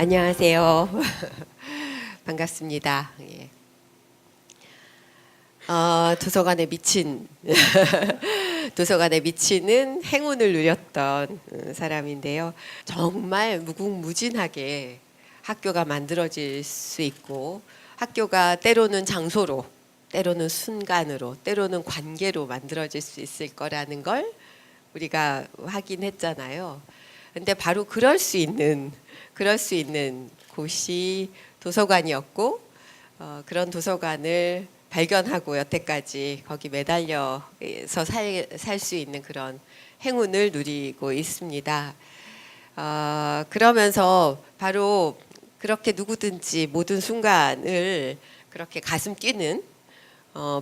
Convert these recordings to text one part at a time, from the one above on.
안녕하세요. 반갑습니다. 예. 도서관에 미친 도서관에 미치는 행운을 누렸던 사람인데요. 정말 무궁무진하게 학교가 만들어질 수 있고, 학교가 때로는 장소로, 때로는 순간으로, 때로는 관계로 만들어질 수 있을 거라는 걸 우리가 확인했잖아요. 근데 바로 그럴 수 있는 곳이 도서관이었고, 그런 도서관을 발견하고 여태까지 거기 매달려서 살 수 있는 그런 행운을 누리고 있습니다. 그러면서 바로 그렇게 누구든지 모든 순간을 그렇게 가슴 뛰는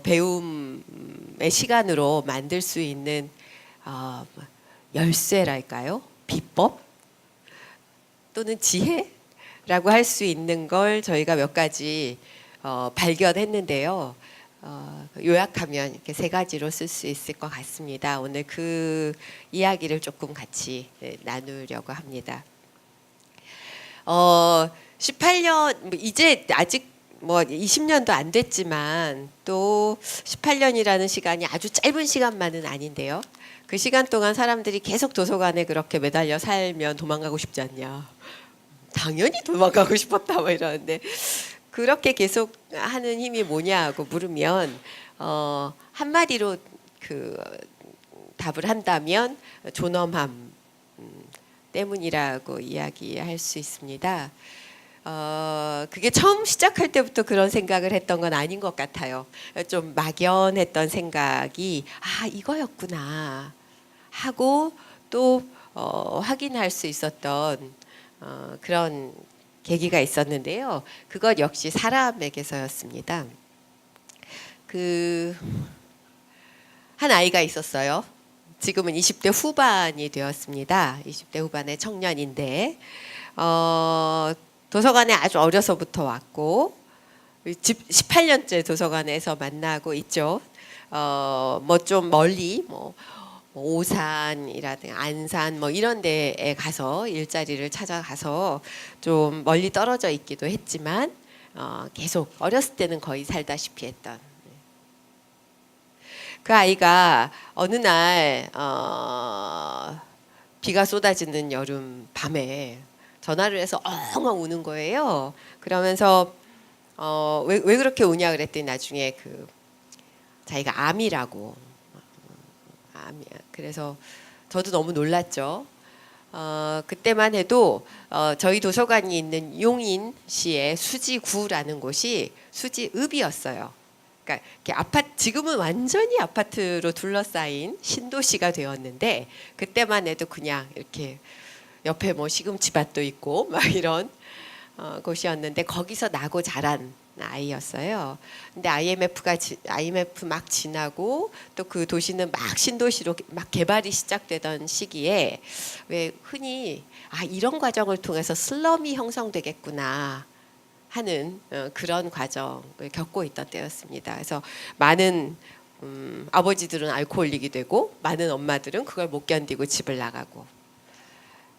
배움의 시간으로 만들 수 있는 열쇠랄까요? 비법 또는 지혜라고 할 수 있는 걸 저희가 몇 가지 발견했는데요. 요약하면 이렇게 세 가지로 쓸 수 있을 것 같습니다. 오늘 그 이야기를 조금 같이 나누려고 합니다. 18년 이제 아직 20년도 안 됐지만 또 18년이라는 시간이 아주 짧은 시간만은 아닌데요. 그 시간 동안 사람들이 계속 도서관에 그렇게 매달려 살면 도망가고 싶지 않냐? 당연히 도망가고 싶었다 이러는데, 그렇게 계속 하는 힘이 뭐냐고 물으면 한마디로 그 답을 한다면 존엄함 때문이라고 이야기할 수 있습니다. 그게 처음 시작할 때부터 그런 생각을 했던 건 아닌 것 같아요. 좀 막연했던 생각이 이거였구나 하고 또 확인할 수 있었던 그런 계기가 있었는데요. 그것 역시 사람에게서였습니다. 한 아이가 있었어요. 지금은 20대 후반이 되었습니다. 20대 후반의 청년인데 도서관에 아주 어려서부터 왔고 18년째 도서관에서 만나고 있죠. 좀 멀리 오산이라든가 안산 이런 데에 가서 일자리를 찾아가서 좀 멀리 떨어져 있기도 했지만 계속 어렸을 때는 거의 살다시피 했던 그 아이가 어느 날 비가 쏟아지는 여름 밤에 전화를 해서 엉엉 우는 거예요. 그러면서 왜 그렇게 우냐 그랬더니 나중에 자기가 암이라고. 그래서 저도 너무 놀랐죠. 그때만 해도 저희 도서관이 있는 용인시의 수지구라는 곳이 수지읍이었어요. 그러니까 이렇게 지금은 완전히 아파트로 둘러싸인 신도시가 되었는데, 그때만 해도 그냥 이렇게 옆에 시금치밭도 있고 이런 곳이었는데, 거기서 나고 자란 아이였어요. 근데 IMF 막 지나고 또 그 도시는 막 신도시로 막 개발이 시작되던 시기에 왜 흔히 이런 과정을 통해서 슬럼이 형성되겠구나 하는 그런 과정을 겪고 있던 때였습니다. 그래서 많은 아버지들은 알코올릭이 되고 많은 엄마들은 그걸 못 견디고 집을 나가고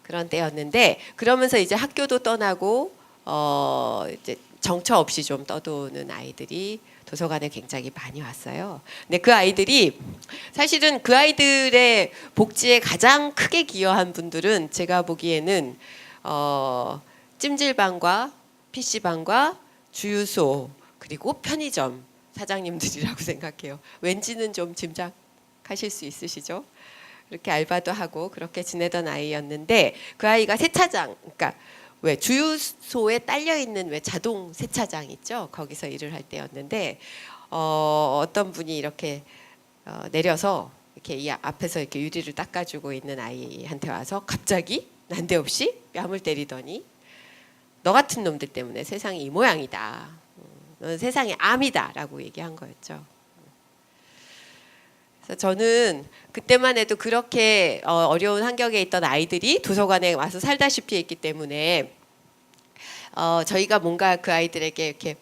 그런 때였는데, 그러면서 이제 학교도 떠나고 이제 정처 없이 좀 떠도는 아이들이 도서관에 굉장히 많이 왔어요. 근데 그 아이들이 사실은 그 아이들의 복지에 가장 크게 기여한 분들은 제가 보기에는 찜질방과 PC방과 주유소 그리고 편의점 사장님들이라고 생각해요. 왠지는 좀 짐작하실 수 있으시죠? 그렇게 알바도 하고 그렇게 지내던 아이였는데, 그 아이가 세차장, 그러니까 왜 주유소에 딸려 있는 왜 자동 세차장 있죠? 거기서 일을 할 때였는데 어떤 분이 이렇게 내려서 이렇게 이 앞에서 이렇게 유리를 닦아주고 있는 아이한테 와서 갑자기 난데없이 뺨을 때리더니 너 같은 놈들 때문에 세상이 이 모양이다. 넌 세상의 암이다라고 얘기한 거였죠. 그래서 저는 그때만 해도 그렇게 어려운 환경에 있던 아이들이 도서관에 와서 살다시피 했기 때문에 저희가 뭔가 그 아이들에게 이렇게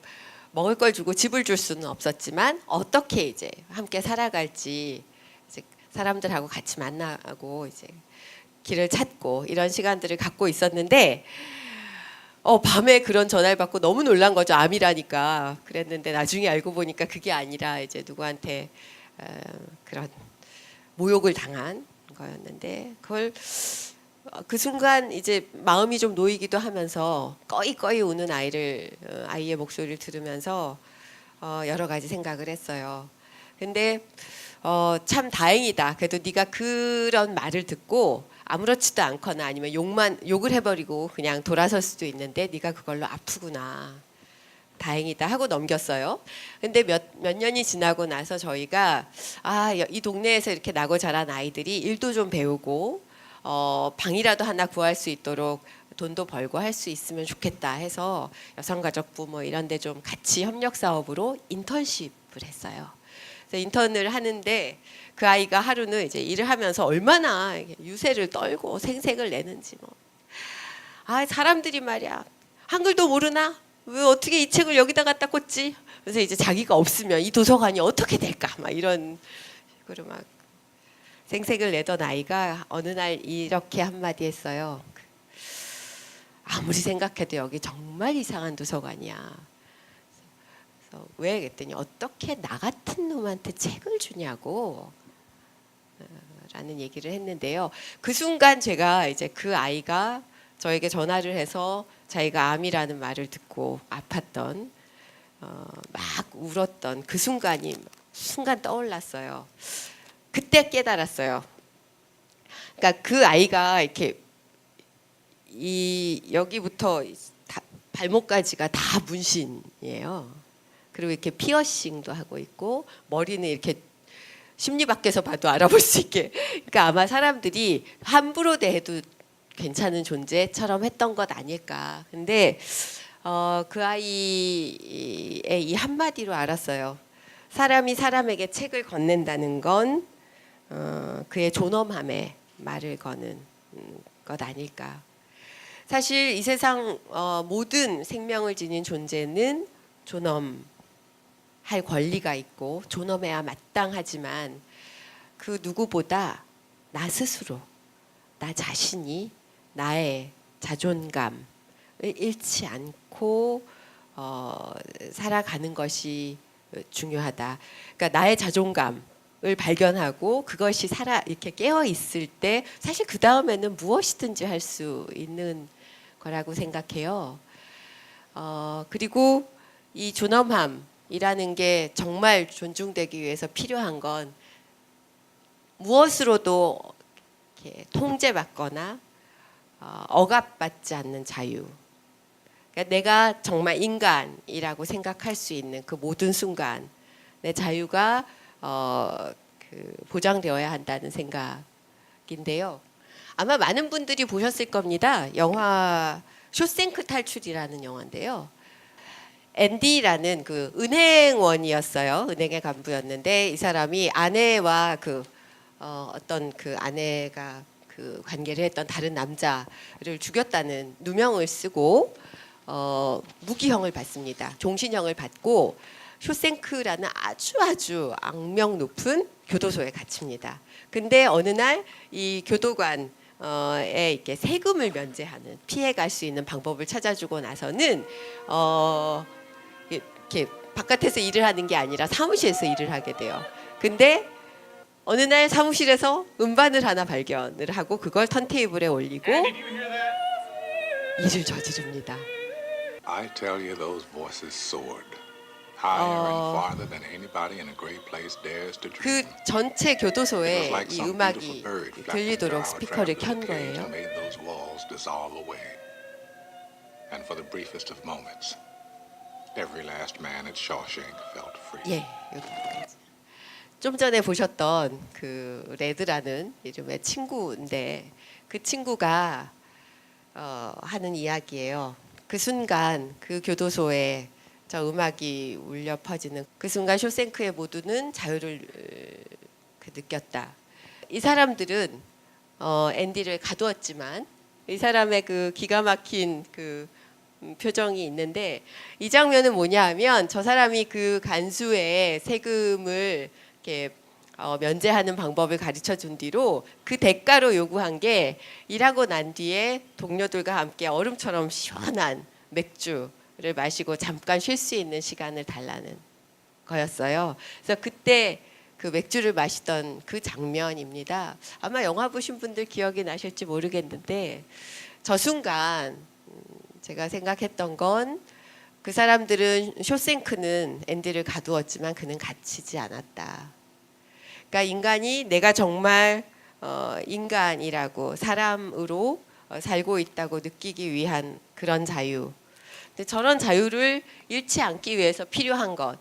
먹을 걸 주고 집을 줄 수는 없었지만 어떻게 이제 함께 살아갈지, 이제 사람들하고 같이 만나고 이제 길을 찾고 이런 시간들을 갖고 있었는데 밤에 그런 전화를 받고 너무 놀란 거죠. 암이라니까. 그랬는데 나중에 알고 보니까 그게 아니라 이제 누구한테 그런 모욕을 당한 거였는데, 그걸 그 순간 이제 마음이 좀 놓이기도 하면서 꺼이꺼이 우는 아이의 목소리를 들으면서 여러 가지 생각을 했어요. 근데 참 다행이다. 그래도 네가 그런 말을 듣고 아무렇지도 않거나 아니면 욕을 해버리고 그냥 돌아설 수도 있는데 네가 그걸로 아프구나. 다행이다 하고 넘겼어요. 근데 몇 년이 지나고 나서 저희가 이 동네에서 이렇게 나고 자란 아이들이 일도 좀 배우고 방이라도 하나 구할 수 있도록 돈도 벌고 할 수 있으면 좋겠다 해서 여성가족부 뭐 이런 데 좀 같이 협력 사업으로 인턴십을 했어요. 그래서 인턴을 하는데 그 아이가 하루는 이제 일을 하면서 얼마나 유세를 떨고 생색을 내는지 사람들이 말이야 한글도 모르나? 왜 어떻게 이 책을 여기다 갖다 꽂지? 그래서 이제 자기가 없으면 이 도서관이 어떻게 될까? 막 이런 식으로 막 생색을 내던 아이가 어느 날 이렇게 한마디 했어요. 아무리 생각해도 여기 정말 이상한 도서관이야. 그래서 왜 그랬더니 어떻게 나 같은 놈한테 책을 주냐고 라는 얘기를 했는데요. 그 순간 제가 이제 그 아이가 저에게 전화를 해서 자기가 암이라는 말을 듣고 아팠던 막 울었던 그 순간 떠올랐어요. 그때 깨달았어요. 그러니까 그 아이가 이렇게 여기부터 발목까지가 다 문신이에요. 그리고 이렇게 피어싱도 하고 있고 머리는 이렇게 심리 밖에서 봐도 알아볼 수 있게. 그러니까 아마 사람들이 함부로 대해도 괜찮은 존재처럼 했던 것 아닐까. 근데 그 아이의 이 한마디로 알았어요. 사람이 사람에게 책을 건넨다는 건 그의 존엄함에 말을 거는 것 아닐까. 사실 이 세상 모든 생명을 지닌 존재는 존엄할 권리가 있고 존엄해야 마땅하지만 그 누구보다 나 스스로, 나 자신이 나의 자존감을 잃지 않고 살아가는 것이 중요하다. 그러니까 나의 자존감을 발견하고 그것이 이렇게 깨어 있을 때 사실 그 다음에는 무엇이든지 할 수 있는 거라고 생각해요. 그리고 이 존엄함이라는 게 정말 존중되기 위해서 필요한 건 무엇으로도 이렇게 통제받거나 억압받지 않는 자유. 그러니까 내가 정말 인간이라고 생각할 수 있는 그 모든 순간 내 자유가 보장되어야 한다는 생각인데요. 아마 많은 분들이 보셨을 겁니다. 영화 쇼생크 탈출이라는 영화인데요. 앤디라는 그 은행원이었어요. 은행의 간부였는데 이 사람이 아내와 어떤 그 아내가 그 관계를 했던 다른 남자를 죽였다는 누명을 쓰고 무기형을 받습니다. 종신형을 받고 쇼생크라는 아주 악명 높은 교도소에 갇힙니다. 근데 어느 날 이 교도관에 이렇게 세금을 면제하는 피해갈 수 있는 방법을 찾아주고 나서는 이렇게 바깥에서 일을 하는 게 아니라 사무실에서 일을 하게 돼요. 근데 어느 날 사무실에서 음반을 하나 발견을 하고 그걸 턴테이블에 올리고 일을 저지릅니다. I tell you, those voices soared higher and farther than anybody in a great place dares to 그 dream. 전체 It was 교도소에 like 이 some 음악이 beautiful bird flapping 들리도록 through our 스피커를 trapped 켠 little cage 거예요. and made those walls dissolve away. And for the briefest of moments, every last man at Shawshank felt free. 예, 여기까지. 좀 전에 보셨던 그 레드라는 이름의 친구인데 그 친구가 하는 이야기예요. 그 순간 그 교도소에 저 음악이 울려 퍼지는 그 순간 쇼생크의 모두는 자유를 느꼈다. 이 사람들은 앤디를 가두었지만 이 사람의 그 기가 막힌 그 표정이 있는데 이 장면은 뭐냐 하면 저 사람이 그 간수의 세금을 이렇게 면제하는 방법을 가르쳐 준 뒤로 그 대가로 요구한 게 일하고 난 뒤에 동료들과 함께 얼음처럼 시원한 맥주를 마시고 잠깐 쉴 수 있는 시간을 달라는 거였어요. 그래서 그때 그 맥주를 마시던 그 장면입니다. 아마 영화 보신 분들 기억이 나실지 모르겠는데 저 순간 제가 생각했던 건 그 사람들은 쇼생크는 앤디를 가두었지만 그는 갇히지 않았다. 그러니까 인간이 내가 정말 인간이라고 사람으로 살고 있다고 느끼기 위한 그런 자유. 근데 저런 자유를 잃지 않기 위해서 필요한 것.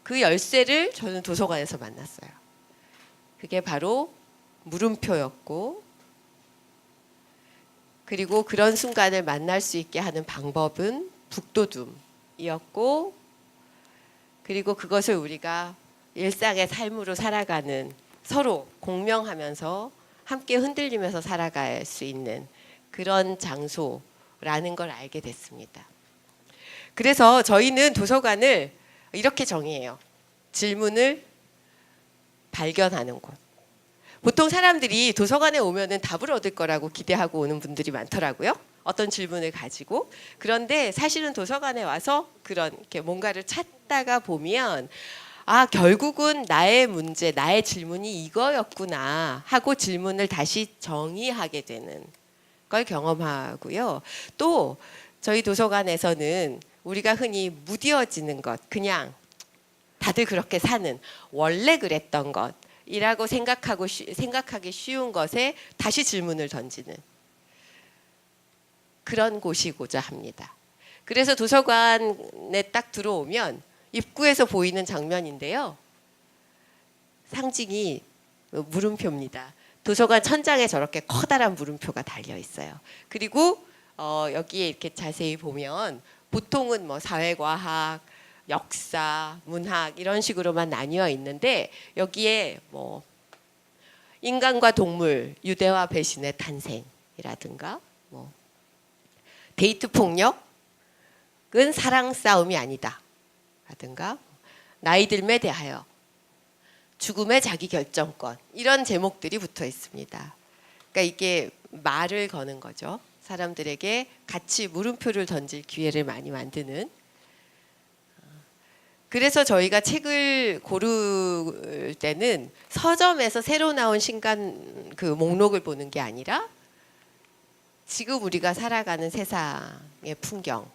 그 열쇠를 저는 도서관에서 만났어요. 그게 바로 물음표였고, 그리고 그런 순간을 만날 수 있게 하는 방법은 북돋움이었고, 그리고 그것을 우리가 일상의 삶으로 살아가는, 서로 공명하면서 함께 흔들리면서 살아갈 수 있는 그런 장소라는 걸 알게 됐습니다. 그래서 저희는 도서관을 이렇게 정의해요. 질문을 발견하는 곳. 보통 사람들이 도서관에 오면은 답을 얻을 거라고 기대하고 오는 분들이 많더라고요. 어떤 질문을 가지고. 그런데 사실은 도서관에 와서 그런 이렇게 뭔가를 찾다가 보면 아, 결국은 나의 문제, 나의 질문이 이거였구나 하고 질문을 다시 정의하게 되는 걸 경험하고요. 또 저희 도서관에서는 우리가 흔히 무뎌지는 것, 그냥 다들 그렇게 사는, 원래 그랬던 것이라고 생각하기 쉬운 것에 다시 질문을 던지는 그런 곳이고자 합니다. 그래서 도서관에 딱 들어오면 입구에서 보이는 장면인데요. 상징이 물음표입니다. 도서관 천장에 저렇게 커다란 물음표가 달려 있어요. 그리고 여기에 이렇게 자세히 보면 보통은 뭐 사회과학, 역사, 문학 이런 식으로만 나뉘어 있는데 여기에 뭐 인간과 동물, 유대와 배신의 탄생이라든가 뭐 데이트 폭력은 사랑 싸움이 아니다 라든가 나이 들매 대하여 죽음의 자기 결정권 이런 제목들이 붙어 있습니다. 그러니까 이게 말을 거는 거죠. 사람들에게 같이 물음표를 던질 기회를 많이 만드는. 그래서 저희가 책을 고를 때는 서점에서 새로 나온 신간 그 목록을 보는 게 아니라 지금 우리가 살아가는 세상의 풍경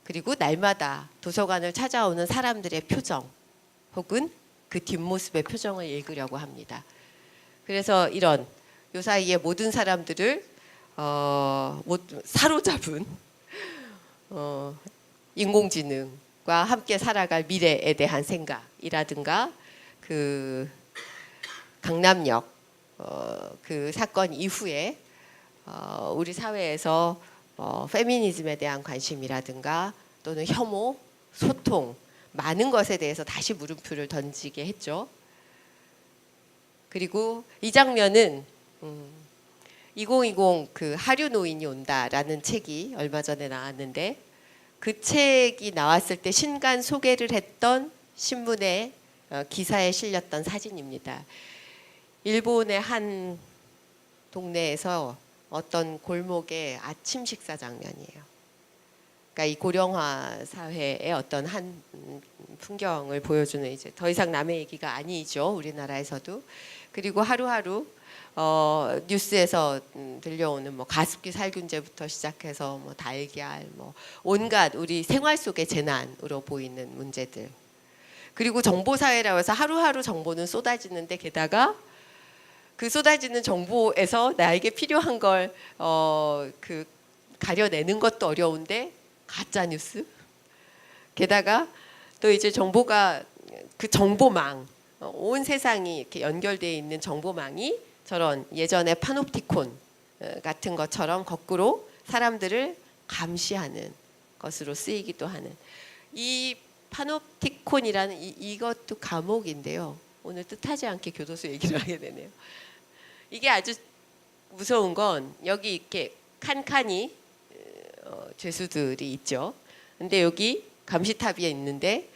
그리고 날마다 도서관을 찾아오는 사람들의 표정 혹은 그 뒷모습의 표정을 읽으려고 합니다. 그래서 이런 요 사이에 모든 사람들을 사로잡은 인공지능과 함께 살아갈 미래에 대한 생각이라든가 그 강남역 그 사건 이후에 우리 사회에서 페미니즘에 대한 관심이라든가 또는 혐오, 소통 많은 것에 대해서 다시 물음표를 던지게 했죠. 그리고 이 장면은 2020 그 하류 노인이 온다라는 책이 얼마 전에 나왔는데 그 책이 나왔을 때 신간 소개를 했던 신문의 기사에 실렸던 사진입니다. 일본의 한 동네에서 어떤 골목의 아침 식사 장면이에요. 그러니까 이 고령화 사회의 어떤 한 풍경을 보여주는 이제 더 이상 남의 얘기가 아니죠. 우리나라에서도. 그리고 하루하루 뉴스에서 들려오는 뭐 가습기 살균제부터 시작해서 뭐 달걀 뭐 온갖 우리 생활 속의 재난으로 보이는 문제들. 그리고 정보 사회라고 해서 하루하루 정보는 쏟아지는데 게다가 그 쏟아지는 정보에서 나에게 필요한 걸 그 가려내는 것도 어려운데 가짜 뉴스. 게다가 또 이제 정보가 그 정보망 온 세상이 이렇게 연결되어 있는 정보망이 저런 예전에 파놉티콘 같은 것처럼 거꾸로 사람들을 감시하는 것으로 쓰이기도 하는 이 파놉티콘이라는 이것도 감옥인데요. 오늘 뜻하지 않게 교도소 얘기를 하게 되네요. 이게 아주 무서운 건 여기 이렇게 칸칸이 죄수들이 있죠. 근데 여기 감시탑이 있는데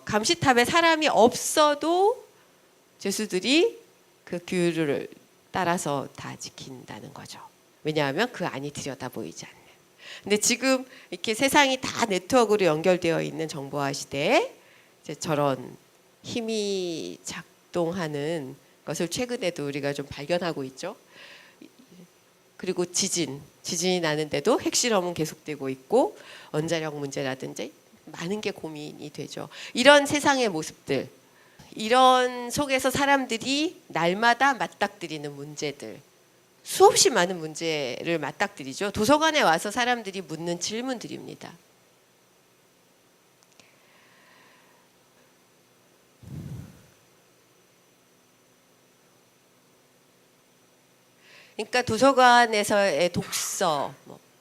감시탑에 사람이 없어도 죄수들이 그 규율을 따라서 다 지킨다는 거죠. 왜냐하면 그 안이 들여다 보이지 않는. 근데 지금 이렇게 세상이 다 네트워크로 연결되어 있는 정보화 시대에 이제 저런 힘이 작동하는 것을 최근에도 우리가 좀 발견하고 있죠. 그리고 지진이 나는데도 핵실험은 계속되고 있고 원자력 문제라든지 많은 게 고민이 되죠. 이런 세상의 모습들, 이런 속에서 사람들이 날마다 맞닥뜨리는 문제들, 수없이 많은 문제를 맞닥뜨리죠. 도서관에 와서 사람들이 묻는 질문들입니다. 그러니까 도서관에서의 독서,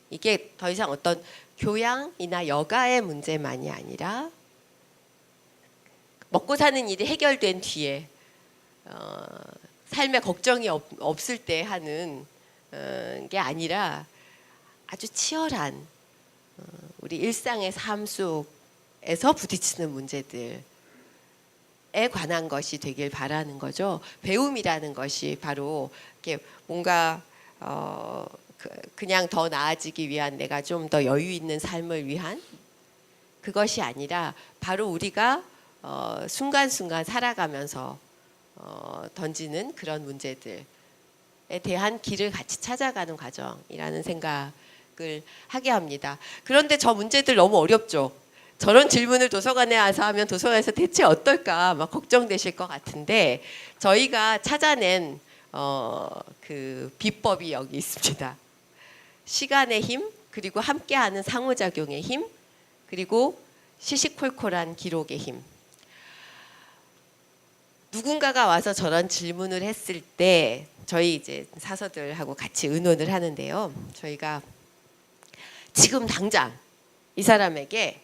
이게 더 이상 어떤 교양이나 여가의 문제만이 아니라 먹고 사는 일이 해결된 뒤에 삶에 걱정이 없을 때 하는 게 아니라 아주 치열한 우리 일상의 삶 속에서 부딪히는 문제들에 관한 것이 되길 바라는 거죠. 배움이라는 것이 바로 이렇게 뭔가 그냥 더 나아지기 위한, 내가 좀 더 여유 있는 삶을 위한 그것이 아니라 바로 우리가 순간순간 살아가면서 던지는 그런 문제들에 대한 길을 같이 찾아가는 과정이라는 생각을 하게 합니다. 그런데 저 문제들 너무 어렵죠. 저런 질문을 도서관에 와서 하면 도서관에서 대체 어떨까 막 걱정되실 것 같은데, 저희가 찾아낸 그 비법이 여기 있습니다. 시간의 힘, 그리고 함께하는 상호작용의 힘, 그리고 시시콜콜한 기록의 힘. 누군가가 와서 저런 질문을 했을 때 저희 이제 사서들하고 같이 의논을 하는데요. 저희가 지금 당장 이 사람에게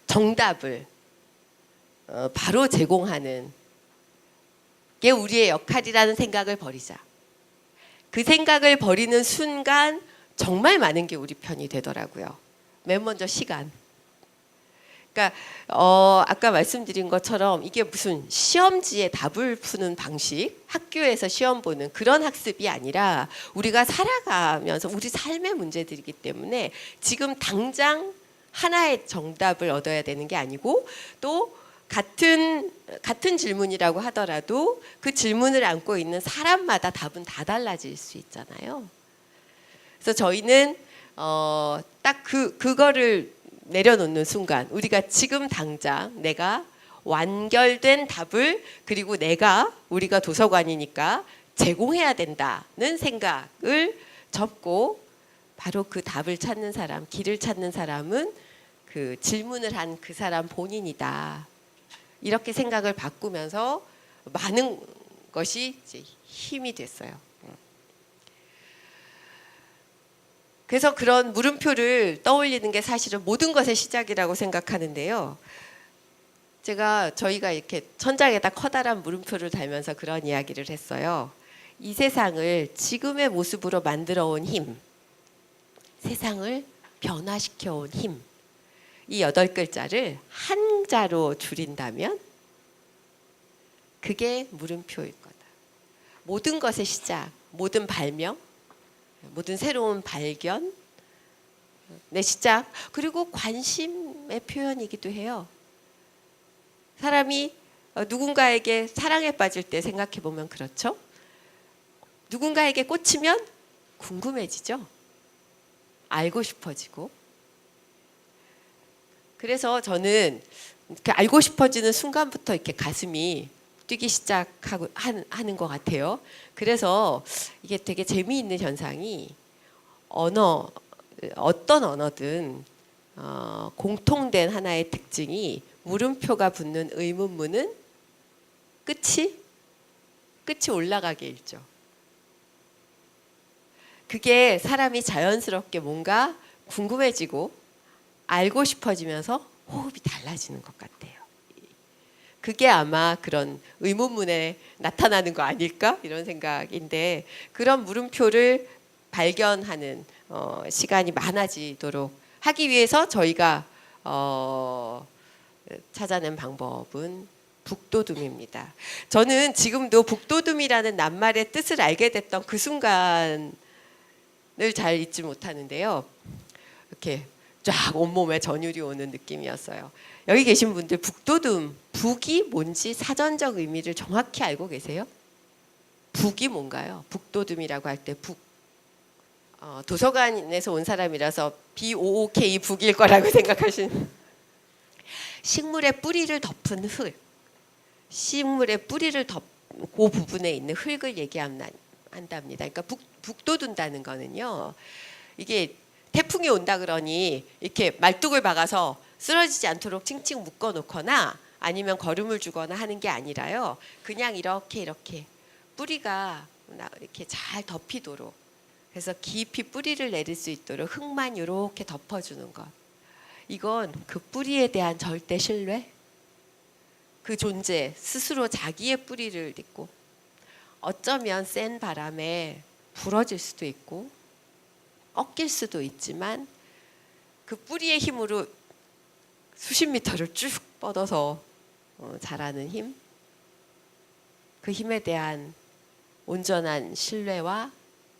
정답을 바로 제공하는 게 우리의 역할이라는 생각을 버리자. 그 생각을 버리는 순간 정말 많은 게 우리 편이 되더라고요. 맨 먼저 시간. 그러니까 아까 말씀드린 것처럼 이게 무슨 시험지에 답을 푸는 방식, 학교에서 시험 보는 그런 학습이 아니라 우리가 살아가면서 우리 삶의 문제들이기 때문에 지금 당장 하나의 정답을 얻어야 되는 게 아니고, 또 같은 질문이라고 하더라도 그 질문을 안고 있는 사람마다 답은 다 달라질 수 있잖아요. 그래서 저희는 딱 그거를 내려놓는 순간, 우리가 지금 당장 내가 완결된 답을, 그리고 우리가 도서관이니까 제공해야 된다는 생각을 접고 바로 그 답을 찾는 사람, 길을 찾는 사람은 그 질문을 한 그 사람 본인이다. 이렇게 생각을 바꾸면서 많은 것이 이제 힘이 됐어요. 그래서 그런 물음표를 떠올리는 게 사실은 모든 것의 시작이라고 생각하는데요. 저희가 이렇게 천장에다 커다란 물음표를 달면서 그런 이야기를 했어요. 이 세상을 지금의 모습으로 만들어 온 힘, 세상을 변화시켜 온 힘, 이 8글자를 한자로 줄인다면 그게 물음표일 거다. 모든 것의 시작, 모든 발명, 모든 새로운 발견, 내 시작, 그리고 관심의 표현이기도 해요. 사람이 누군가에게 사랑에 빠질 때 생각해 보면 그렇죠. 누군가에게 꽂히면 궁금해지죠. 알고 싶어지고. 그래서 저는 이렇게 알고 싶어지는 순간부터 이렇게 가슴이 뛰기 시작하고 하는 것 같아요. 그래서 이게 되게 재미있는 현상이 어떤 언어든 공통된 하나의 특징이 물음표가 붙는 의문문은 끝이 올라가게 읽죠. 그게 사람이 자연스럽게 뭔가 궁금해지고 알고 싶어지면서 호흡이 달라지는 것 같아요. 그게 아마 그런 의문문에 나타나는 거 아닐까? 이런 생각인데, 그런 물음표를 발견하는 시간이 많아지도록 하기 위해서 저희가 찾아낸 방법은 북돋움입니다. 저는 지금도 북돋움이라는 낱말의 뜻을 알게 됐던 그 순간에 잘 잊지 못하는데요. 이렇게 쫙 온몸에 전율이 오는 느낌이었어요. 여기 계신 분들 북도둠, 북이 뭔지 사전적 의미를 정확히 알고 계세요? 북이 뭔가요? 북도둠이라고 할 때 북. 도서관에서 온 사람이라서 BOOK 북일 거라고 생각하신. 식물의 뿌리를 덮은 흙. 식물의 뿌리를 덮고 부분에 있는 흙을 얘기한답니다. 그러니까 북돋운다는 거는요. 이게 태풍이 온다 그러니 이렇게 말뚝을 박아서 쓰러지지 않도록 칭칭 묶어 놓거나 아니면 거름을 주거나 하는 게 아니라요. 그냥 이렇게 뿌리가 이렇게 잘 덮이도록, 그래서 깊이 뿌리를 내릴 수 있도록 흙만 이렇게 덮어주는 것. 이건 그 뿌리에 대한 절대 신뢰, 그 존재 스스로 자기의 뿌리를 딛고 어쩌면 센 바람에 부러질 수도 있고 꺾일 수도 있지만 그 뿌리의 힘으로 수십 미터를 쭉 뻗어서 자라는 힘, 그 힘에 대한 온전한 신뢰와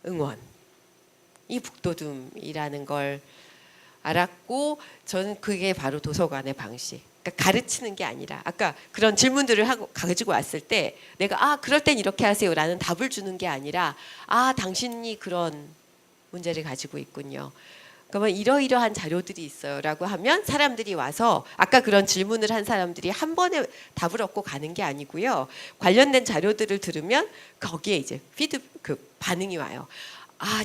응원, 이 북돋움이라는 걸 알았고, 저는 그게 바로 도서관의 방식. 그러니까 가르치는 게 아니라, 아까 그런 질문들을 가지고 왔을 때 내가 그럴 땐 이렇게 하세요라는 답을 주는 게 아니라 당신이 그런 문제를 가지고 있군요. 그러면 이러이러한 자료들이 있어요라고 하면 사람들이 와서 아까 그런 질문을 한 사람들이 한 번에 답을 얻고 가는 게 아니고요. 관련된 자료들을 들으면 거기에 이제 반응이 와요.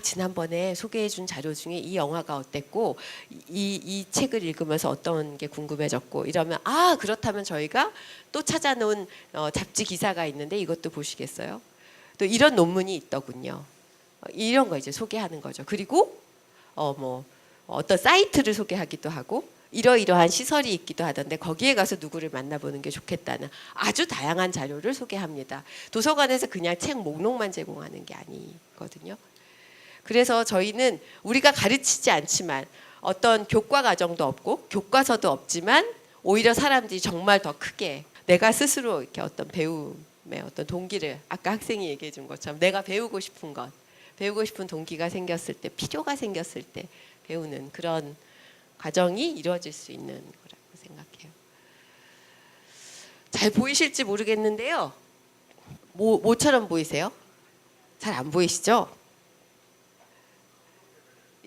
지난번에 소개해준 자료 중에 이 영화가 어땠고 이 책을 읽으면서 어떤 게 궁금해졌고 이러면 그렇다면 저희가 또 찾아놓은 잡지 기사가 있는데 이것도 보시겠어요? 또 이런 논문이 있더군요. 이런 거 이제 소개하는 거죠. 그리고 어떤 사이트를 소개하기도 하고 이러이러한 시설이 있기도 하던데 거기에 가서 누구를 만나보는 게 좋겠다는 아주 다양한 자료를 소개합니다. 도서관에서 그냥 책 목록만 제공하는 게 아니거든요. 그래서 저희는 우리가 가르치지 않지만 어떤 교과 과정도 없고 교과서도 없지만 오히려 사람들이 정말 더 크게 내가 스스로 이렇게 어떤 배움의 어떤 동기를, 아까 학생이 얘기해 준 것처럼 내가 배우고 싶은 것, 배우고 싶은 동기가 생겼을 때, 필요가 생겼을 때 배우는 그런 과정이 이루어질 수 있는 거라고 생각해요. 잘 보이실지 모르겠는데요. 뭐처럼 보이세요? 잘 안 보이시죠?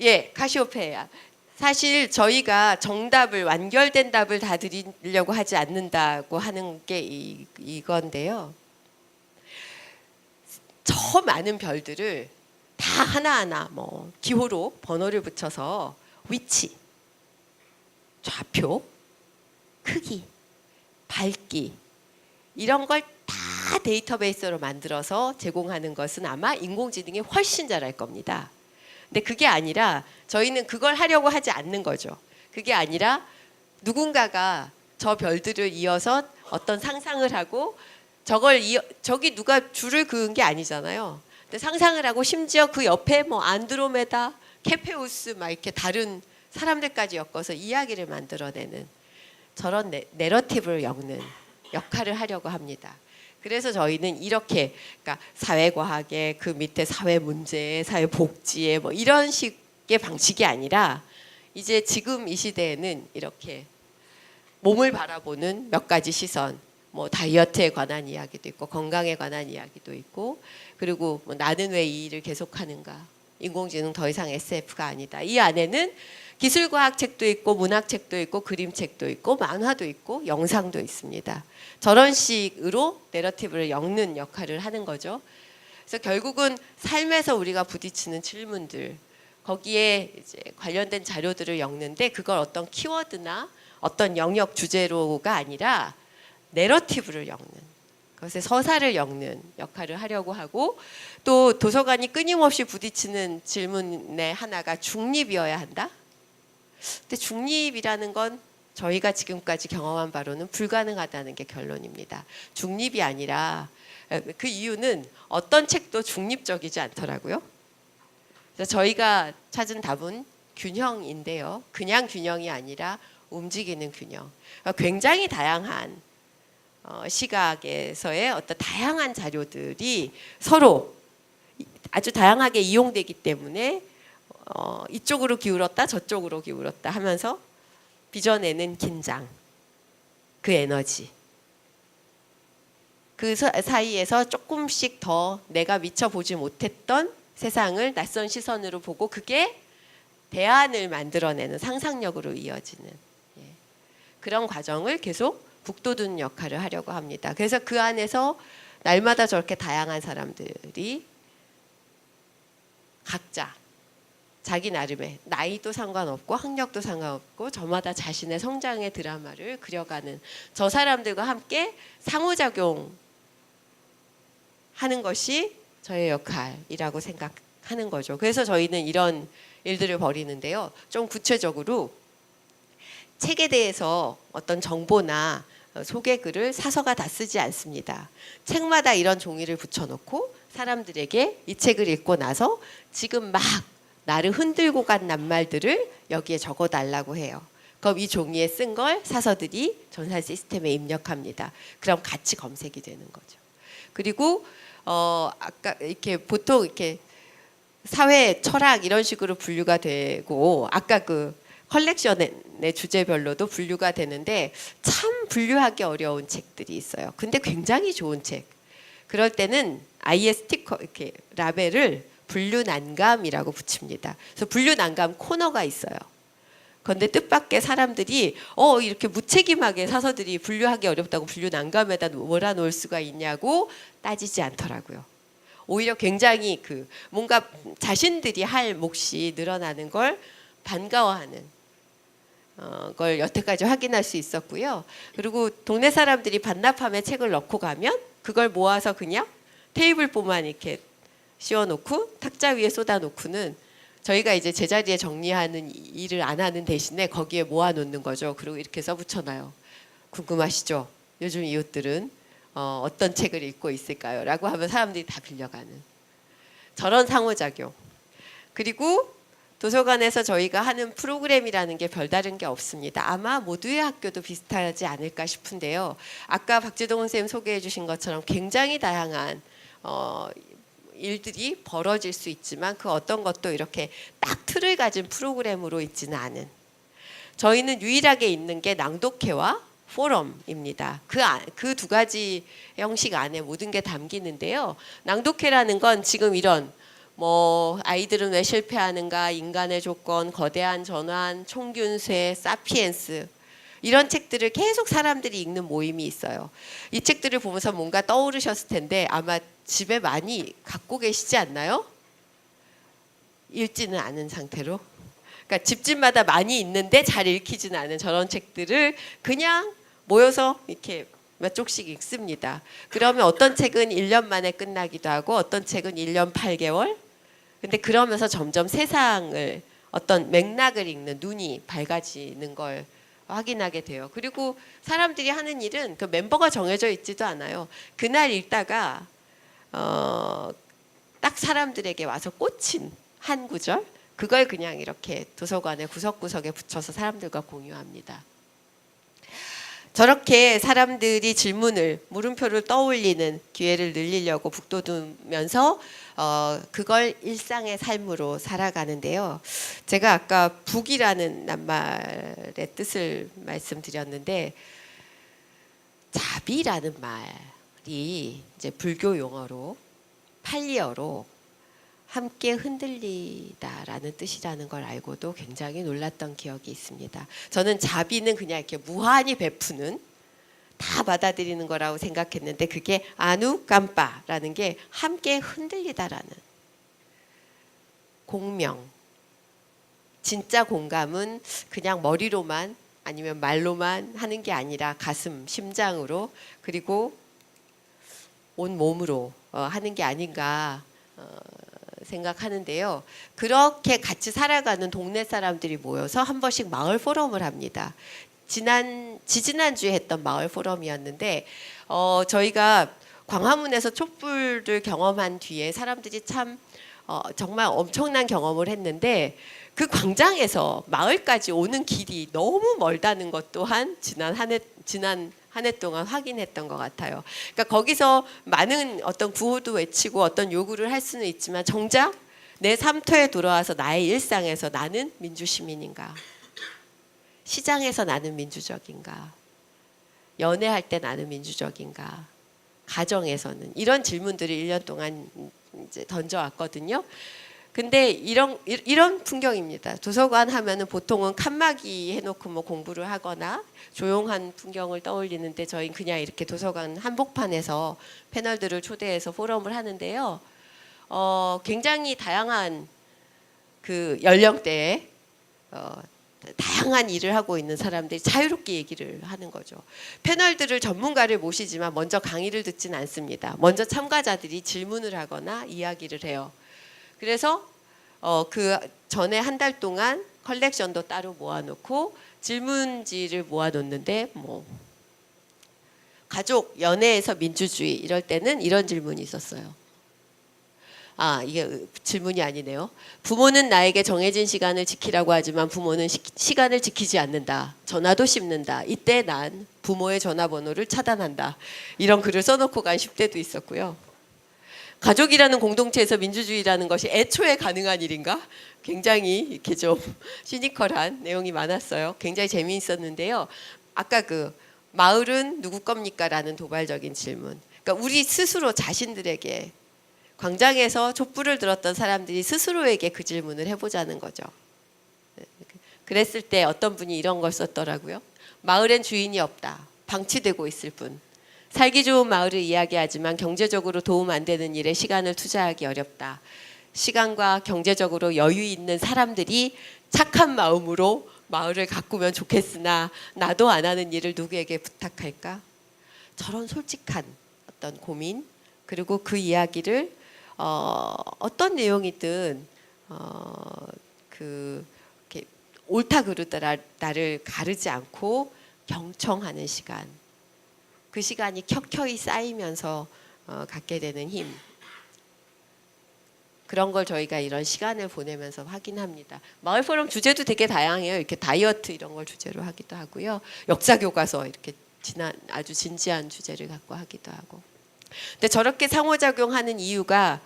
예, 카시오페야. 사실 저희가 정답을, 완결된 답을 다 드리려고 하지 않는다고 하는 게 이건데요. 저 많은 별들을 다 하나하나 기호로 번호를 붙여서 위치, 좌표, 크기, 밝기 이런 걸 다 데이터베이스로 만들어서 제공하는 것은 아마 인공지능이 훨씬 잘할 겁니다. 근데 그게 아니라 저희는 그걸 하려고 하지 않는 거죠. 그게 아니라 누군가가 저 별들을 이어서 어떤 상상을 하고 저기 누가 줄을 그은 게 아니잖아요. 근데 상상을 하고 심지어 그 옆에 안드로메다, 케페우스 막 이렇게 다른 사람들까지 엮어서 이야기를 만들어내는 저런 내러티브를 엮는 역할을 하려고 합니다. 그래서 저희는 이렇게, 그러니까 사회과학의 그 밑에 사회문제, 사회복지에 이런 식의 방식이 아니라 이제 지금 이 시대에는 이렇게 몸을 바라보는 몇 가지 시선, 다이어트에 관한 이야기도 있고 건강에 관한 이야기도 있고, 그리고 나는 왜 이 일을 계속하는가, 인공지능 더 이상 SF가 아니다. 이 안에는 기술과학 책도 있고 문학책도 있고 그림책도 있고 만화도 있고 영상도 있습니다. 저런 식으로 내러티브를 엮는 역할을 하는 거죠. 그래서 결국은 삶에서 우리가 부딪히는 질문들, 거기에 이제 관련된 자료들을 엮는데 그걸 어떤 키워드나 어떤 영역 주제로가 아니라 내러티브를 엮는, 그것의 서사를 엮는 역할을 하려고 하고, 또 도서관이 끊임없이 부딪히는 질문의 하나가 중립이어야 한다. 근데 중립이라는 건 저희가 지금까지 경험한 바로는 불가능하다는 게 결론입니다. 중립이 아니라, 그 이유는 어떤 책도 중립적이지 않더라고요. 그래서 저희가 찾은 답은 균형인데요. 그냥 균형이 아니라 움직이는 균형. 굉장히 다양한 시각에서의 어떤 다양한 자료들이 서로 아주 다양하게 이용되기 때문에 이쪽으로 기울었다 저쪽으로 기울었다 하면서 빚어내는 긴장, 그 에너지, 그 사이에서 조금씩 더 내가 미처 보지 못했던 세상을 낯선 시선으로 보고 그게 대안을 만들어내는 상상력으로 이어지는 그런 과정을 계속 북돋우는 역할을 하려고 합니다. 그래서 그 안에서 날마다 저렇게 다양한 사람들이 각자 자기 나름의 나이도 상관없고 학력도 상관없고 저마다 자신의 성장의 드라마를 그려가는 저 사람들과 함께 상호작용하는 것이 저의 역할이라고 생각하는 거죠. 그래서 저희는 이런 일들을 벌이는데요. 좀 구체적으로 책에 대해서 어떤 정보나 소개글을 사서가 다 쓰지 않습니다. 책마다 이런 종이를 붙여놓고 사람들에게 이 책을 읽고 나서 지금 막 나를 흔들고 간 낱말들을 여기에 적어달라고 해요. 그럼 이 종이에 쓴 걸 사서들이 전산 시스템에 입력합니다. 그럼 같이 검색이 되는 거죠. 그리고 아까 이렇게 보통 이렇게 사회 철학 이런 식으로 분류가 되고 아까 그 컬렉션의 주제별로도 분류가 되는데 참 분류하기 어려운 책들이 있어요. 근데 굉장히 좋은 책. 그럴 때는 아이의 스티커 이렇게 라벨을 분류난감이라고 붙입니다. 그래서 분류난감 코너가 있어요. 그런데 뜻밖의 사람들이 이렇게 무책임하게 사서들이 분류하기 어렵다고 분류난감에다 몰아놓을 수가 있냐고 따지지 않더라고요. 오히려 굉장히 그 뭔가 자신들이 할 몫이 늘어나는 걸 반가워하는 걸 여태까지 확인할 수 있었고요. 그리고 동네 사람들이 반납함에 책을 넣고 가면 그걸 모아서 그냥 테이블보만 이렇게 씌워놓고 탁자 위에 쏟아놓고는 저희가 이제 제자리에 정리하는 일을 안 하는 대신에 거기에 모아놓는 거죠. 그리고 이렇게 써붙여놔요. 궁금하시죠? 요즘 이웃들은 어떤 책을 읽고 있을까요? 라고 하면 사람들이 다 빌려가는 저런 상호작용. 그리고 도서관에서 저희가 하는 프로그램이라는 게 별다른 게 없습니다. 아마 모두의 학교도 비슷하지 않을까 싶은데요. 아까 박지동 선생님 소개해 주신 것처럼 굉장히 다양한 일들이 벌어질 수 있지만 그 어떤 것도 이렇게 딱 틀을 가진 프로그램으로 있지는 않은, 저희는 유일하게 있는 게 낭독회와 포럼입니다. 그 두 가지 형식 안에 모든 게 담기는데요. 낭독회라는 건 지금 이런 아이들은 왜 실패하는가, 인간의 조건, 거대한 전환, 총균쇠, 사피엔스, 이런 책들을 계속 사람들이 읽는 모임이 있어요. 이 책들을 보면서 뭔가 떠오르셨을 텐데 아마 집에 많이 갖고 계시지 않나요? 읽지는 않은 상태로. 그러니까 집집마다 많이 있는데 잘 읽히지는 않은 저런 책들을 그냥 모여서 이렇게 몇 쪽씩 읽습니다. 그러면 어떤 책은 1년 만에 끝나기도 하고 어떤 책은 1년 8개월. 근데 그러면서 점점 세상을 어떤 맥락을 읽는 눈이 밝아지는 걸 확인하게 돼요. 그리고 사람들이 하는 일은 그 멤버가 정해져 있지도 않아요. 그날 읽다가 딱 사람들에게 와서 꽂힌 한 구절, 그걸 그냥 이렇게 도서관의 구석구석에 붙여서 사람들과 공유합니다. 저렇게 사람들이 물음표를 떠올리는 기회를 늘리려고 북돋우면서 그걸 일상의 삶으로 살아가는데요. 제가 아까 북이라는 낱말의 뜻을 말씀드렸는데 자비라는 말이 이제 불교 용어로 팔리어로 함께 흔들리다라는 뜻이라는 걸 알고도 굉장히 놀랐던 기억이 있습니다. 저는 자비는 그냥 이렇게 무한히 베푸는, 다 받아들이는 거라고 생각했는데 그게 아누깜빠라는 게 함께 흔들리다라는 공명. 진짜 공감은 그냥 머리로만 아니면 말로만 하는 게 아니라 가슴, 심장으로 그리고 온 몸으로 하는 게 아닌가 생각하는데요. 그렇게 같이 살아가는 동네 사람들이 모여서 한 번씩 마을 포럼을 합니다. 지지난주에 했던 마을 포럼이었는데 저희가 광화문에서 촛불을 경험한 뒤에 사람들이 참 정말 엄청난 경험을 했는데 그 광장에서 마을까지 오는 길이 너무 멀다는 것 또한 지난 한 해 동안 확인했던 것 같아요. 그러니까 거기서 많은 어떤 구호도 외치고 어떤 요구를 할 수는 있지만 정작 내 삶터에 돌아와서 나의 일상에서 나는 민주시민인가? 시장에서 나는 민주적인가? 연애할 때 나는 민주적인가? 가정에서는 이런 질문들을 1년 동안 이제 던져왔거든요. 근데 이런 풍경입니다. 도서관 하면은 보통은 칸막이 해놓고 뭐 공부를 하거나 조용한 풍경을 떠올리는데 저희는 그냥 이렇게 도서관 한복판에서 패널들을 초대해서 포럼을 하는데요. 굉장히 다양한 그 연령대에 다양한 일을 하고 있는 사람들이 자유롭게 얘기를 하는 거죠. 패널들을 전문가를 모시지만 먼저 강의를 듣진 않습니다. 먼저 참가자들이 질문을 하거나 이야기를 해요. 그래서 그 전에 한 달 동안 컬렉션도 따로 모아놓고 질문지를 모아놓는데 뭐 가족, 연애에서 민주주의 이럴 때는 이런 질문이 있었어요. 이게 질문이 아니네요. 부모는 나에게 정해진 시간을 지키라고 하지만 부모는 시간을 지키지 않는다. 전화도 씹는다. 이때 난 부모의 전화번호를 차단한다. 이런 글을 써놓고 간 10대도 있었고요. 가족이라는 공동체에서 민주주의라는 것이 애초에 가능한 일인가? 굉장히 이렇게 좀 시니컬한 내용이 많았어요. 굉장히 재미있었는데요. 아까 그 마을은 누구 겁니까? 라는 도발적인 질문. 그러니까 우리 스스로 자신들에게 광장에서 촛불을 들었던 사람들이 스스로에게 그 질문을 해보자는 거죠. 그랬을 때 어떤 분이 이런 걸 썼더라고요. 마을엔 주인이 없다. 방치되고 있을 뿐. 살기 좋은 마을을 이야기하지만 경제적으로 도움 안 되는 일에 시간을 투자하기 어렵다. 시간과 경제적으로 여유 있는 사람들이 착한 마음으로 마을을 가꾸면 좋겠으나 나도 안 하는 일을 누구에게 부탁할까? 저런 솔직한 어떤 고민 그리고 그 이야기를 어떤 내용이든 이렇게 옳다 그르다 나를 가르지 않고 경청하는 시간. 그 시간이 켜켜이 쌓이면서 갖게 되는 힘. 그런 걸 저희가 이런 시간을 보내면서 확인합니다. 마을 포럼 주제도 되게 다양해요. 이렇게 다이어트 이런 걸 주제로 하기도 하고요. 역사 교과서 이렇게 아주 진지한 주제를 갖고 하기도 하고. 근데 저렇게 상호작용하는 이유가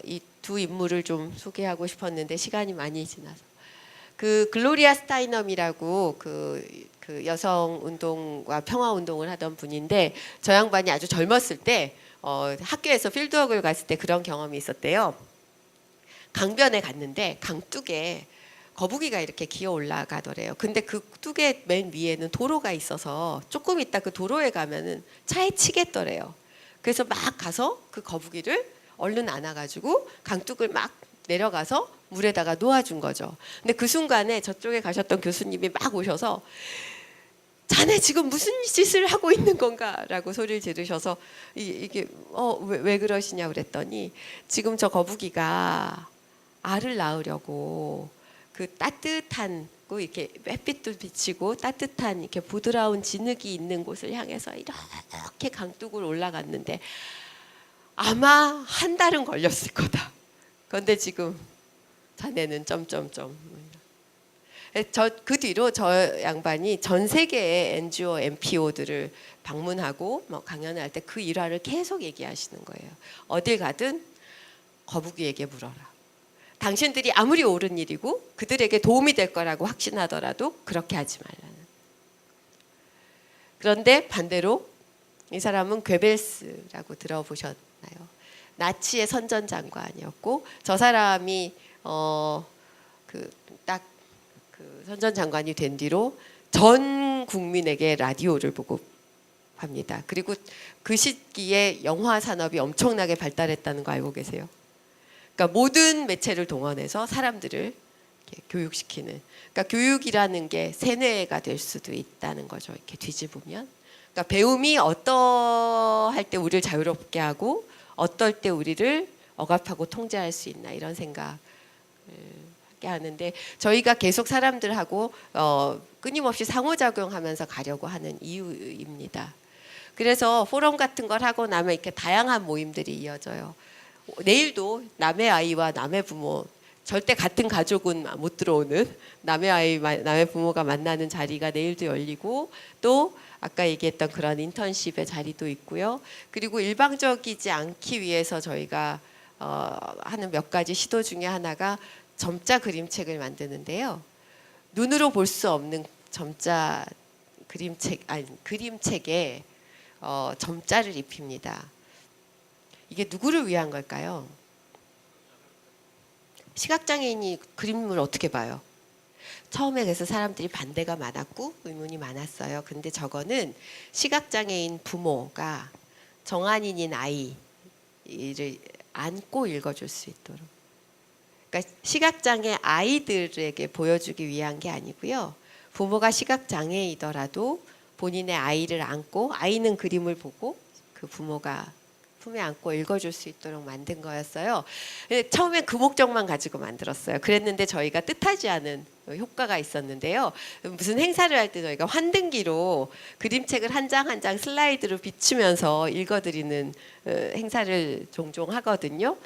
이 두 인물을 좀 소개하고 싶었는데 시간이 많이 지나서 그 글로리아 스타이넘이라고 그 여성 운동과 평화 운동을 하던 분인데 저 양반이 아주 젊었을 때 학교에서 필드워크를 갔을 때 그런 경험이 있었대요. 강변에 갔는데 강둑에 거북이가 이렇게 기어 올라가더래요. 근데 그 뚝의 맨 위에는 도로가 있어서 조금 있다 그 도로에 가면은 차에 치겠더래요. 그래서 막 가서 그 거북이를 얼른 안아가지고 강둑을 막 내려가서 물에다가 놓아준 거죠. 근데 그 순간에 저쪽에 가셨던 교수님이 막 오셔서 자네 지금 무슨 짓을 하고 있는 건가? 라고 소리를 지르셔서 이게 왜 그러시냐 그랬더니 지금 저 거북이가 알을 낳으려고 그 따뜻한 이렇게 햇빛도 비치고 따뜻한 이렇게 부드러운 진흙이 있는 곳을 향해서 이렇게 강둑을 올라갔는데 아마 한 달은 걸렸을 거다. 그런데 지금 자네는 점점점. 그 뒤로 저 양반이 전 세계의 NGO, NPO들을 방문하고 뭐 강연을 할 때 그 일화를 계속 얘기하시는 거예요. 어딜 가든 거북이에게 물어라. 당신들이 아무리 옳은 일이고 그들에게 도움이 될 거라고 확신하더라도 그렇게 하지 말라는. 그런데 반대로 이 사람은 괴벨스라고 들어보셨나요? 나치의 선전장관이었고 저 사람이 딱 그 선전장관이 된 뒤로 전 국민에게 라디오를 보급합니다. 그리고 그 시기에 영화 산업이 엄청나게 발달했다는 거 알고 계세요? 그러니까 모든 매체를 동원해서 사람들을 이렇게 교육시키는. 그러니까 교육이라는 게 세뇌가 될 수도 있다는 거죠. 이렇게 뒤집으면. 그러니까 배움이 어떠할 때 우리를 자유롭게 하고 어떨 때 우리를 억압하고 통제할 수 있나 이런 생각을 하게 하는데 저희가 계속 사람들하고 끊임없이 상호작용하면서 가려고 하는 이유입니다. 그래서 포럼 같은 걸 하고 나면 이렇게 다양한 모임들이 이어져요. 내일도 남의 아이와 남의 부모 절대 같은 가족은 못 들어오는 남의 아이, 남의 부모가 만나는 자리가 내일도 열리고 또 아까 얘기했던 그런 인턴십의 자리도 있고요. 그리고 일방적이지 않기 위해서 저희가 하는 몇 가지 시도 중에 하나가 점자 그림책을 만드는데요. 눈으로 볼 수 없는 점자 그림책에 점자를 입힙니다. 이게 누구를 위한 걸까요? 시각장애인이 그림을 어떻게 봐요? 처음에 그래서 사람들이 반대가 많았고 의문이 많았어요. 근데 저거는 시각장애인 부모가 정한인인 아이를 안고 읽어줄 수 있도록. 그러니까 시각장애 아이들에게 보여주기 위한 게 아니고요. 부모가 시각장애이더라도 본인의 아이를 안고 아이는 그림을 보고 그 부모가 품에 안고 읽어줄 수 있도록 만든 거였어요. 처음엔 그 목적만 가지고 만들었어요. 그랬는데 저희가 뜻하지 않은 효과가 있었는데요. 무슨 행사를 할 때 저희가 환등기로 그림책을 한 장 한 장 슬라이드로 비추면서 읽어드리는 행사를 종종 하거든요.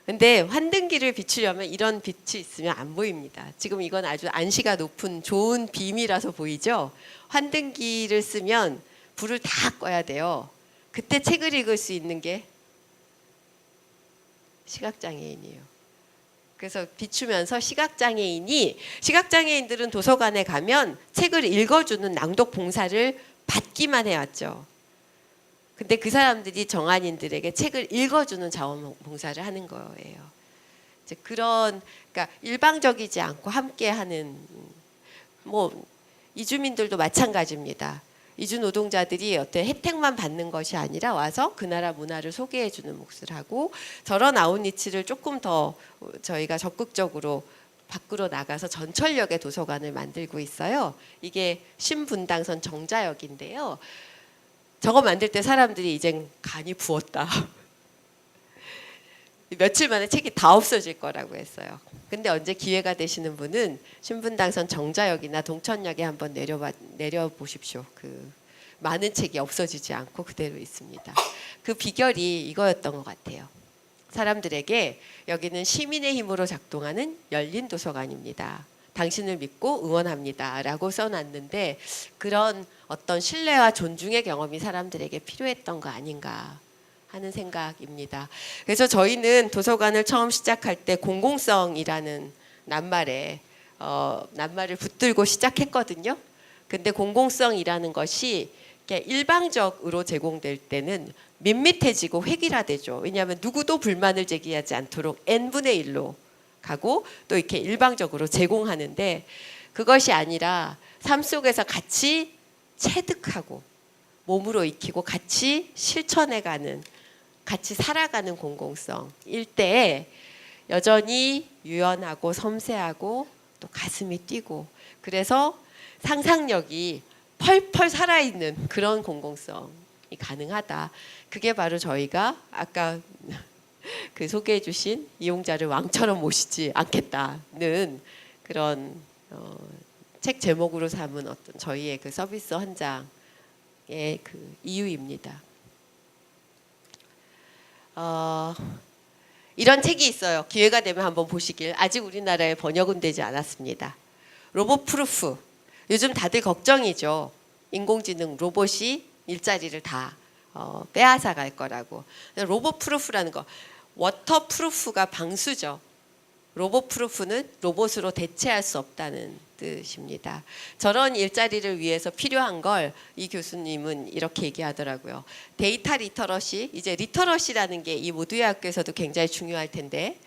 근데 환등기를 비추려면 이런 빛이 있으면 안 보입니다. 지금 이건 아주 안시가 높은 좋은 빔이라서 보이죠. 환등기를 쓰면 불을 다 꺼야 돼요. 그때 책을 읽을 수 있는 게 시각장애인이에요. 그래서 비추면서 시각장애인들은 도서관에 가면 책을 읽어주는 낭독 봉사를 받기만 해왔죠. 근데 그 사람들이 정한인들에게 책을 읽어주는 자원봉사를 하는 거예요. 이제 그러니까 일방적이지 않고 함께하는 뭐 이주민들도 마찬가지입니다. 이주 노동자들이 어떤 혜택만 받는 것이 아니라 와서 그 나라 문화를 소개해주는 몫을 하고 저런 아웃리치를 조금 더 저희가 적극적으로 밖으로 나가서 전철역의 도서관을 만들고 있어요. 이게 신분당선 정자역인데요. 저거 만들 때 사람들이 이젠 간이 부었다. 며칠 만에 책이 다 없어질 거라고 했어요. 근데 언제 기회가 되시는 분은 신분당선 정자역이나 동천역에 한번 내려보십시오. 그 많은 책이 없어지지 않고 그대로 있습니다. 그 비결이 이거였던 것 같아요. 사람들에게 여기는 시민의 힘으로 작동하는 열린 도서관입니다. 당신을 믿고 응원합니다. 라고 써놨는데 그런 어떤 신뢰와 존중의 경험이 사람들에게 필요했던 거 아닌가 하는 생각입니다. 그래서 저희는 도서관을 처음 시작할 때 공공성이라는 낱말을 붙들고 시작했거든요. 근데 공공성이라는 것이 일방적으로 제공될 때는 밋밋해지고 획일화되죠. 왜냐하면 누구도 불만을 제기하지 않도록 n분의 1로 가고 또 이렇게 일방적으로 제공하는데 그것이 아니라 삶 속에서 같이 체득하고 몸으로 익히고 같이 실천해가는 같이 살아가는 공공성일 때 여전히 유연하고 섬세하고 또 가슴이 뛰고 그래서 상상력이 펄펄 살아있는 그런 공공성이 가능하다. 그게 바로 저희가 아까 그 소개해 주신 이용자를 왕처럼 모시지 않겠다는 그런 책 제목으로 삼은 어떤 저희의 그 서비스 헌장의 그 이유입니다. 이런 책이 있어요. 기회가 되면 한번 보시길. 아직 우리나라에 번역은 되지 않았습니다. 로봇 프루프. 요즘 다들 걱정이죠. 인공지능 로봇이 일자리를 다 빼앗아 갈 거라고. 로봇 프루프라는 거. 워터 프루프가 방수죠. 로봇 프루프는 로봇으로 대체할 수 없다는 뜻입니다. 저런 일자리를 위해서 필요한 걸 이 교수님은 이렇게 얘기하더라고요. 데이터 리터러시, 이제 리터러시라는 게 이 모두의 학교에서도 굉장히 중요할 텐데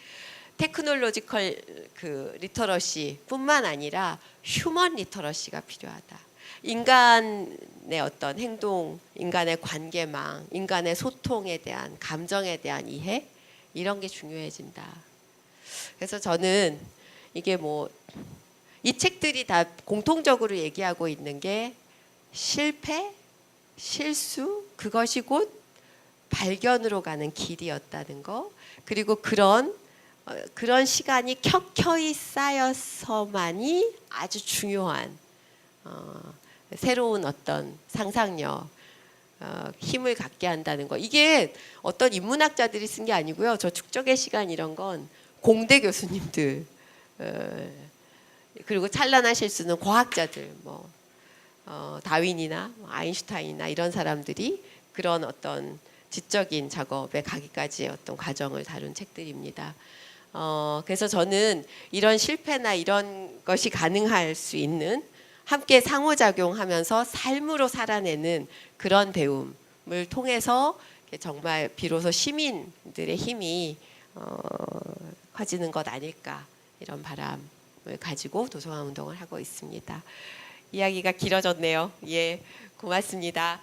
테크놀로지컬 그 리터러시뿐만 아니라 휴먼 리터러시가 필요하다. 인간의 어떤 행동, 인간의 관계망, 인간의 소통에 대한 감정에 대한 이해 이런 게 중요해진다. 그래서 저는 이게 뭐 이 책들이 다 공통적으로 얘기하고 있는 게 실패, 실수, 그것이 곧 발견으로 가는 길이었다는 거. 그리고 그런 시간이 켜켜이 쌓여서만이 아주 중요한 새로운 어떤 상상력, 힘을 갖게 한다는 거. 이게 어떤 인문학자들이 쓴 게 아니고요. 저 축적의 시간 이런 건 공대 교수님들 그리고 찬란하실 수 있는 과학자들, 뭐 다윈이나 아인슈타인이나 이런 사람들이 그런 어떤 지적인 작업에 가기까지의 어떤 과정을 다룬 책들입니다. 그래서 저는 이런 실패나 이런 것이 가능할 수 있는, 함께 상호작용하면서 삶으로 살아내는 그런 배움을 통해서 정말 비로소 시민들의 힘이 커지는 것 아닐까, 이런 바람을 가지고 도서관 운동을 하고 있습니다. 이야기가 길어졌네요. 예, 고맙습니다.